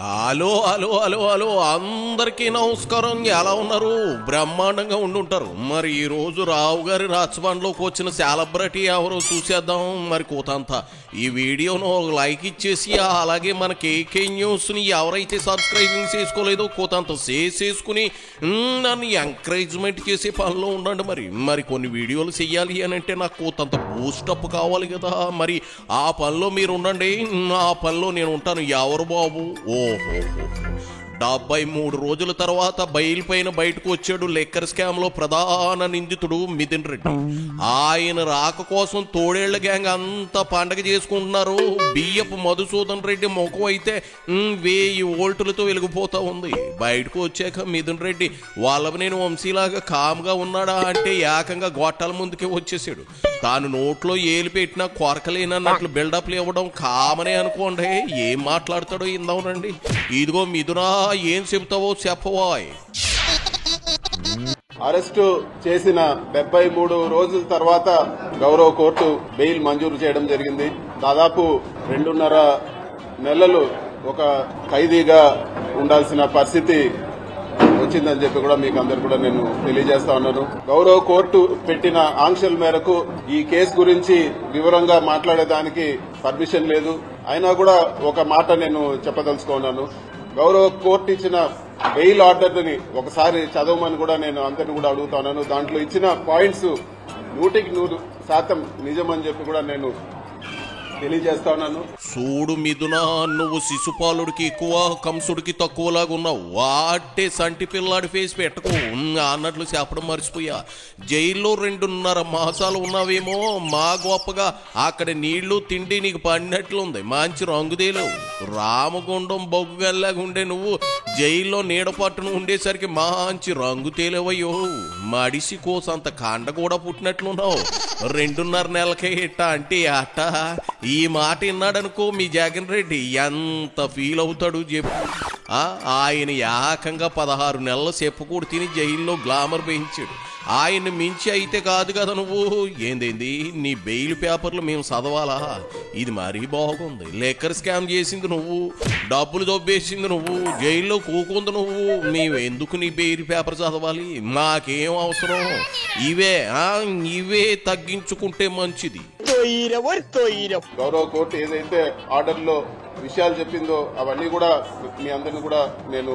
Hello hello hello hello అందరికీ నమస్కారం. ఎలా ఉన్నారు? బ్రహ్మాండంగా ఉండుంటారు. మరి ఈ రోజు రావు గారి రాజభవన్లోకి వచ్చిన సెలబ్రిటీ ఎవరో చూసేద్దాం. మరి కోతంతా ఈ వీడియోను లైక్ ఇచ్చేసి అలాగే మన కేకే న్యూస్ని ఎవరైతే సబ్స్క్రైబింగ్ చేసుకోలేదో కోతంత చేసుకుని నన్ను ఎంకరేజ్మెంట్ చేసే పనిలో ఉండండి. మరి కొన్ని వీడియోలు చెయ్యాలి అని అంటే నాకు కోతంత బూస్టప్ కావాలి కదా. మరి ఆ పనిలో మీరు ఉండండి, ఆ పనిలో నేను ఉంటాను. ఎవరు బాబు? ఓహో, 73 రోజుల తర్వాత బెయిల్ పైన బయటకు వచ్చాడు లిక్కర్ స్కామ్ లో ప్రధాన నిందితుడు మిథున్ రెడ్డి. ఆయన రాక కోసం తోడేళ్ల గ్యాంగ్ అంతా పండగ చేసుకుంటున్నారు. బియ్యపు మధుసూదన్ రెడ్డి ముఖం అయితే 1000 వోల్టులతో వెలిగిపోతా ఉంది. బయటకు వచ్చాక మిథున్ రెడ్డి నేను వంశీలాగా కామ్గా ఉన్నాడా అంటే ఏకంగా గొట్టాల ముందుకే వచ్చేసాడు. తాను నోట్లో ఏలు పెట్టినా కొరకలేనన్నట్లు బిల్డప్లు ఇవ్వడం కామనే అనుకోండి. ఏం మాట్లాడతాడో ఇందామనండి. ఇదిగో మిథునా, ఏం చెబుతావో చెప్పవాయ్. అరెస్టు చేసిన 73 రోజుల తర్వాత గౌరవ కోర్టు బెయిల్ మంజూరు చేయడం జరిగింది. దాదాపు 2.5 నెలలు ఒక ఖైదీగా ఉండాల్సిన పరిస్థితి వచ్చిందని చెప్పి కూడా మీకు అందరు కూడా నేను తెలియజేస్తా ఉన్నాను. గౌరవ కోర్టు పెట్టిన ఆంక్షల మేరకు ఈ కేసు గురించి వివరంగా మాట్లాడేదానికి పర్మిషన్ లేదు. అయినా కూడా ఒక మాట నేను చెప్పదలుచుకున్నాను. గౌరవ కోర్టు ఇచ్చిన బెయిల్ ఆర్డర్ ని ఒకసారి చదవమని కూడా నేను అందరిని కూడా అడుగుతున్నాను. దాంట్లో ఇచ్చిన పాయింట్స్ 100% నిజమని చెప్పి కూడా నేను తెలియజేస్తా ఉన్నాను. చూడు మిథునా, నువ్వు శిశుపాలుడికి ఎక్కువ కంసుడికి తక్కువలాగా ఉన్నావు. వాటే సంటి పిల్లాడి ఫేస్ పెట్టుకో అన్నట్లు చెప్పడం మర్చిపోయా. జైల్లో 2.5 మాసాలు ఉన్నావేమో, మా గొప్పగా అక్కడ నీళ్లు తిండి నీకు పడినట్లుంది. మంచి రంగుదేలేవు. రామగుండం బొగ్గుగల్లాగా ఉండే నువ్వు జైల్లో నీడ పట్టును ఉండేసరికి మంచి రంగు తేలేవయ్యో. మడిసి కోసంత కండ కూడా పుట్టినట్లున్నావు. 2.5 నెలలకే ఇట్ట అంటే అట్ట. ఈ మాట విన్నాడనుకో మీ జగన్ రెడ్డి ఎంత ఫీల్ అవుతాడు చెప్పు. ఆయన ఏకంగా 16 నెలల చెప్పుకూడు తిని జైల్లో గ్లామర్ వేయించాడు. ఆయన్ని మించి అయితే కాదు కదా నువ్వు. ఏందేంది నీ బెయిల్ పేపర్లు మేము చదవాలా? ఇది మరీ బాగుంది. లిక్కర్ స్కామ్ చేసింది నువ్వు, డబ్బులు దొబ్బేసింది నువ్వు, జైల్లో కూకుంది నువ్వు. మేము ఎందుకు నీ బెయిల్ పేపర్ చదవాలి? మాకేం అవసరం? ఇవే తగ్గించుకుంటే మంచిది. గౌరవ కోర్టు ఏదైతే ఆర్డర్ లో విషయాలు చెప్పిందో అవన్నీ కూడా మీ అందరిని కూడా నేను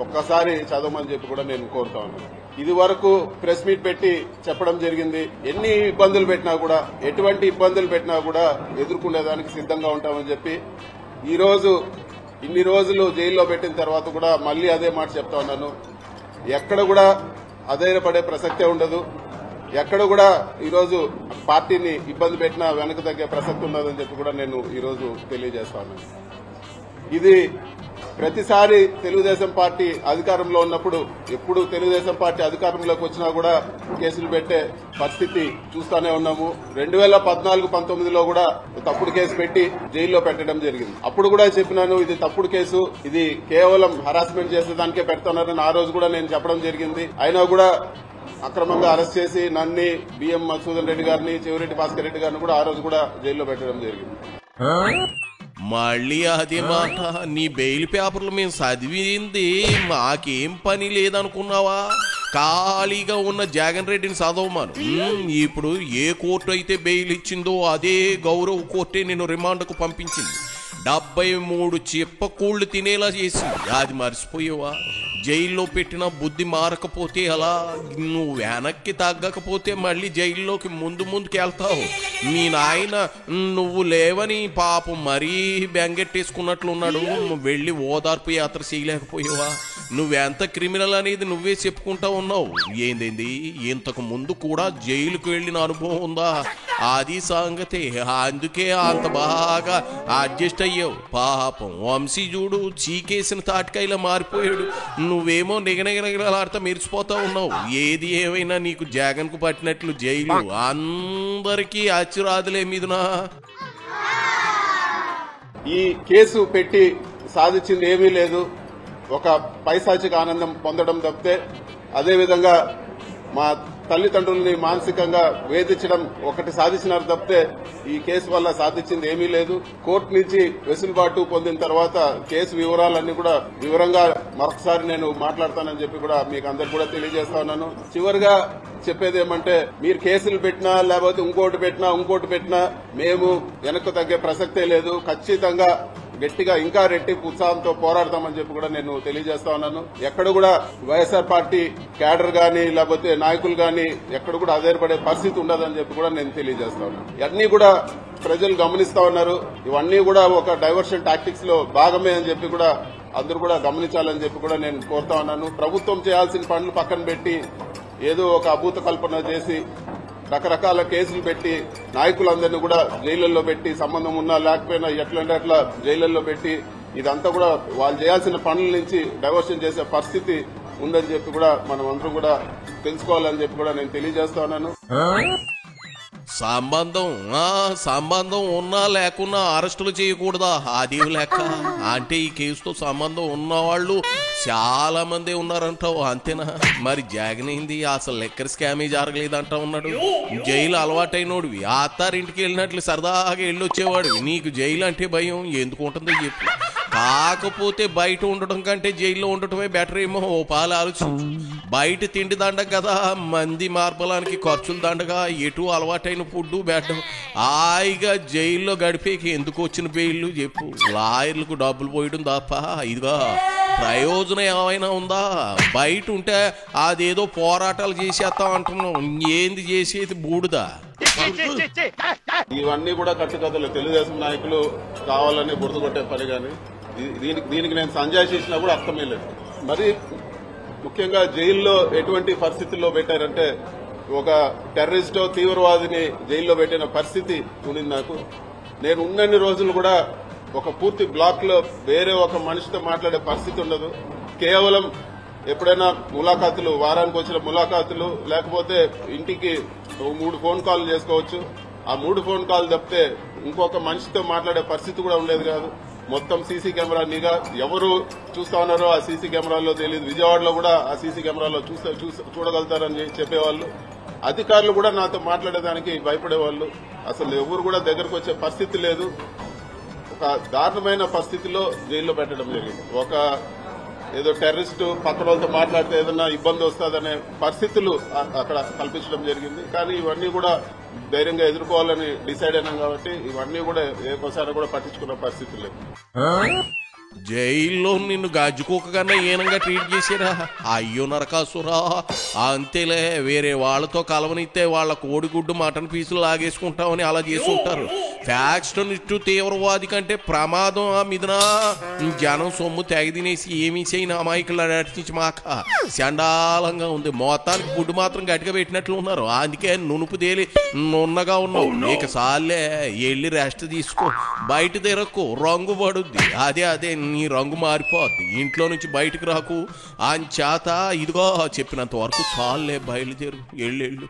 ఒక్కసారి చదవమని చెప్పి కూడా నేను కోరుతా ఉన్నాను. ఇది వరకు ప్రెస్ మీట్ పెట్టి చెప్పడం జరిగింది. ఎన్ని ఇబ్బందులు పెట్టినా కూడా, ఎటువంటి ఇబ్బందులు పెట్టినా కూడా ఎదుర్కొనేదానికి సిద్ధంగా ఉంటామని చెప్పి ఈ రోజు ఇన్ని రోజులు జైల్లో పెట్టిన తర్వాత కూడా మళ్లీ అదే మాట చెప్తా ఉన్నాను. ఎక్కడ కూడా అధైర్యపడే ప్రసక్తే ఉండదు. ఎక్కడ కూడా ఈరోజు పార్టీని ఇబ్బంది పెట్టినా వెనక తగ్గే ప్రసక్తి ఉండదని చెప్పి కూడా నేను ఈరోజు తెలియజేస్తాను. ఇది ప్రతిసారి తెలుగుదేశం పార్టీ అధికారంలో ఉన్నప్పుడు, ఎప్పుడు తెలుగుదేశం పార్టీ అధికారంలోకి వచ్చినా కూడా కేసులు పెట్టే పరిస్థితి చూస్తానే ఉన్నాము. 2014-19లో కూడా తప్పుడు కేసు పెట్టి జైల్లో పెట్టడం జరిగింది. అప్పుడు కూడా చెప్పినాను, ఇది తప్పుడు కేసు, ఇది కేవలం హరాస్మెంట్ చేసేదానికే పెడుతున్నారని ఆ రోజు కూడా నేను చెప్పడం జరిగింది. అయినా కూడా అక్రమంగా అరెస్ట్ చేసి నన్ను, బిఎం మధుసూదన్ రెడ్డి గారిని, చెవిరెడ్డి భాస్కర్ రెడ్డి గారిని కూడా ఆ రోజు కూడా జైల్లో పెట్టడం జరిగింది. మళ్ళీ అదే మాట. నీ బెయిల్ పేపర్లు మేము చదివింది మాకేం పని లేదనుకున్నావా? ఖాళీగా ఉన్న జగన్ రెడ్డిని చదవమాను. ఇప్పుడు ఏ కోర్టు అయితే బెయిల్ ఇచ్చిందో అదే గౌరవ కోర్టే నేను రిమాండ్కు పంపించింది. 73 చిప్పకూళ్లు తినేలా చేసింది. అది మర్చిపోయావా? జైల్లో పెట్టిన బుద్ధి మారకపోతే అలా, నువ్వు వెనక్కి తగ్గకపోతే మళ్ళీ జైల్లోకి ముందుకు వెళ్తావు. మీ నాయన నువ్వు లేవని పాపం మరీ బెంగెట్టేసుకున్నట్లున్నాడు. నువ్వు వెళ్ళి ఓదార్పు యాత్ర చేయలేకపోయావా? నువ్వెంత క్రిమినల్ అనేది నువ్వే చెప్పుకుంటా ఉన్నావు. ఏందేంది ఇంతకు ముందు కూడా జైలుకు వెళ్ళిన అనుభవం ఉందా? అది సంగతి. అందుకే అంత బాగా అడ్జస్ట్ అయ్యావు. పాపం వంశీ చూడు చీకేసిన తాటికాయలా మారిపోయాడు. నువ్వేమో నిగనగినగిలాడుతా మెరిసిపోతా ఉన్నావు. ఏది ఏమైనా నీకు జగన్ కు పట్టినట్లు జైలు అందరికీ అచ్చిరాదులే మీదునా. ఈ కేసు పెట్టి సాధించింది ఏమీ లేదు. ఒక పైశాచిక ఆనందం పొందడం తప్పితే, అదేవిధంగా మా తల్లిదండ్రుల్ని మానసికంగా వేధించడం ఒకటి సాధించినారు తప్పితే ఈ కేసు వల్ల సాధించింది ఏమీ లేదు. కోర్టు నుంచి వెసులుబాటు పొందిన తర్వాత కేసు వివరాలన్నీ కూడా వివరంగా మరొకసారి నేను మాట్లాడతానని చెప్పి కూడా మీకు అందరికి కూడా తెలియజేస్తా ఉన్నాను. చివరిగా చెప్పేది ఏమంటే, మీరు కేసులు పెట్టినా లేకపోతే ఇంకోటి పెట్టినా మేము వెనక్కు తగ్గే ప్రసక్తే లేదు. ఖచ్చితంగా గట్టిగా ఇంకా రెట్టింపు ఉత్సాహంతో పోరాడతామని చెప్పి కూడా నేను తెలియజేస్తా ఉన్నాను. ఎక్కడ కూడా వైఎస్ఆర్ పార్టీ క్యాడర్ గాని లేకపోతే నాయకులు గాని ఎక్కడ కూడా ఆధారపడే పరిస్థితి ఉండదని చెప్పి కూడా నేను తెలియజేస్తా ఉన్నాను. ఇవన్నీ కూడా ప్రజలు గమనిస్తా ఉన్నారు. ఇవన్నీ కూడా ఒక డైవర్షన్ టాక్టిక్స్ లో భాగమే అని చెప్పి కూడా అందరూ కూడా గమనించాలని చెప్పి కూడా నేను కోరుతా ఉన్నాను. ప్రభుత్వం చేయాల్సిన పనులు పక్కన పెట్టి ఏదో ఒక అభూత కల్పన చేసి రకరకాల కేసులు పెట్టి నాయకులందరినీ కూడా జైళ్లలో పెట్టి సంబంధం ఉన్నా లేకపోయినా ఎట్లంటే అట్లా జైళ్లలో పెట్టి ఇదంతా కూడా వాళ్ళు చేయాల్సిన పనుల నుంచి డైవర్షన్ చేసే పరిస్థితి ఉందని చెప్పి కూడా మనం అందరం కూడా తెలుసుకోవాలని చెప్పి కూడా నేను తెలియజేస్తా ఉన్నాను. సంబంధం ఉన్నా లేకున్నా అరెస్టులు చేయకూడదా? అది లెక్క. అంటే ఈ కేసుతో సంబంధం ఉన్నవాళ్ళు చాలా మంది ఉన్నారంటావు, అంతేనా? మరి జగన్ ఏంది అసలు లెక్కర్ స్కామే జరగలేదంటా ఉన్నాడు. జైలు అలవాటైనోడివి, అత్తారింటికి వెళ్ళినట్లు సరదాగా వెళ్ళొచ్చేవాడు. నీకు జైలు అంటే భయం ఎందుకు ఉంటుందో చెప్పు. కాకపోతే బయట ఉండటం కంటే జైల్లో ఉండటమే బెటర్ ఏమో. ఓ పాలు ఆలోచించు. బయట తిండి దండగ కదా, మంది మార్పలానికి ఖర్చులు దండగా, ఎటు అలవాటైన ఫుడ్ బెటర్. హాయిగా జైల్లో గడిపేకి ఎందుకు వచ్చిన బెయిల్లు చెప్పు. లాయర్లకు డబ్బులు పోయడం తప్ప ఇదిగా ప్రయోజనం ఏమైనా ఉందా? బయట ఉంటే అదేదో పోరాటాలు చేసేస్తాం అంటున్నాం. ఏంది చేసేది బూడుదా? ఇవన్నీ కూడా కట్టుకథలు. తెలుగుదేశం నాయకులు కావాలని బురద కొట్టే పని కానీ దీనికి నేను సంజయ్ చేసినా కూడా అర్థమే లేదు. మరి ముఖ్యంగా జైల్లో ఎటువంటి పరిస్థితుల్లో పెట్టారంటే, ఒక టెర్రరిస్టో తీవ్రవాదిని జైల్లో పెట్టిన పరిస్థితి ఉండింది నాకు. నేను ఉన్నన్ని రోజులు కూడా ఒక పూర్తి బ్లాక్ లో వేరే ఒక మనిషితో మాట్లాడే పరిస్థితి ఉండదు. కేవలం ఎప్పుడైనా ములాఖాతులు, వారానికి వచ్చిన ములాఖాతులు, లేకపోతే ఇంటికి 3 ఫోన్ కాల్ చేసుకోవచ్చు. ఆ 3 ఫోన్ కాల్ తప్పితే ఇంకొక మనిషితో మాట్లాడే పరిస్థితి కూడా ఉండేది కాదు. మొత్తం సీసీ కెమెరా నిఘా, ఎవరు చూస్తా ఉన్నారో ఆ సీసీ కెమెరాల్లో తెలియదు. విజయవాడలో కూడా ఆ సీసీ కెమెరాలో చూడగలుగుతారని చెప్పేవాళ్ళు. అధికారులు కూడా నాతో మాట్లాడేదానికి భయపడేవాళ్ళు. అసలు ఎవరు కూడా దగ్గరకు వచ్చే పరిస్థితి లేదు. ఒక దారుణమైన పరిస్థితిలో జైల్లో పెట్టడం జరిగింది. ఒక ఏదో టెర్రరిస్టు పక్కన వాళ్ళతో మాట్లాడితే ఏదన్నా ఇబ్బంది వస్తుందనే పరిస్థితులు అక్కడ కల్పించడం జరిగింది. కానీ ఇవన్నీ కూడా ధైర్యంగా ఎదుర్కోవాలని డిసైడ్ అయినాం కాబట్టి ఇవన్నీ కూడా ఏకోసారి కూడా పట్టించుకున్న పరిస్థితి లేదు. జైల్లో నిన్ను గజ్జుకోకగానే ఏనంగా ట్రీట్ చేసారా? అయ్యో నరకాసురా. అంతేలే, వేరే వాళ్ళతో కలవనిస్తే వాళ్ళ కోడిగుడ్డు మటన్ పీసులు లాగేసుకుంటామని అలా చేసుకుంటారు. ఫ్యాక్షన్ తీవ్రవాది కంటే ప్రమాదం ఆ మీదనా. జనం సొమ్ము తెగ తినేసి ఏమీ చేయని అమాయకులు నటించి మాక చండాలంగా ఉంది. మొత్తానికి గుడ్డు మాత్రం గట్టిగా పెట్టినట్లు ఉన్నారు. అందుకే నునుపు తేలి నున్నగా ఉన్నావు. ఇక సాలే, వెళ్ళి రెస్ట్ తీసుకో. బయట తిరక్కు, రంగు పడుద్ది. అదే నీ రంగు మారిపోద్ది. ఇంట్లో నుంచి బయటకు రాకు. అంచేత ఇదిగో చెప్పినంత వరకు చాలే, బయలుదేరు, ఎళ్ళు.